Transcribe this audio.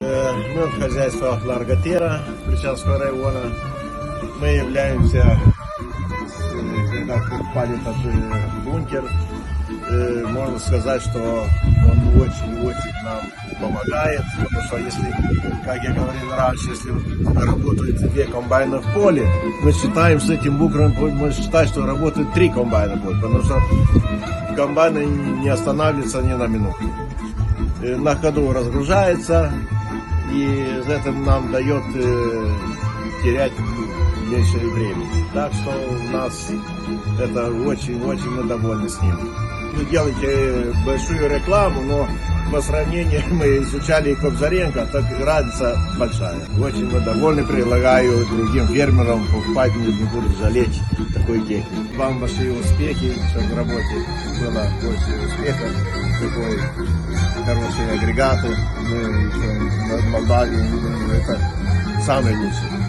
Мы хозяйство Ларготера Причанского района. Мы являемся, когда покупали этот бункер, можно сказать, что он очень-очень нам помогает, потому что если, как я говорил раньше, если работают 2 комбайна в поле, мы считаем с этим бункером, мы считаем, что работают 3 комбайна в поле, потому что комбайны не останавливаются ни на минуту. На ходу разгружается, и это нам дает терять меньше времени. Так что у нас это очень-очень мы довольны с ним. Вы делаете большую рекламу, но по сравнению мы изучали Кобзаренко, так разница большая. Очень мы довольны, предлагаю другим фермерам покупать, не будут жалеть такой техники. Вам большие успехи, чтобы в работе было больше успехов, такой хорошие агрегаты. Мы еще в Молдові, это самое лучшее.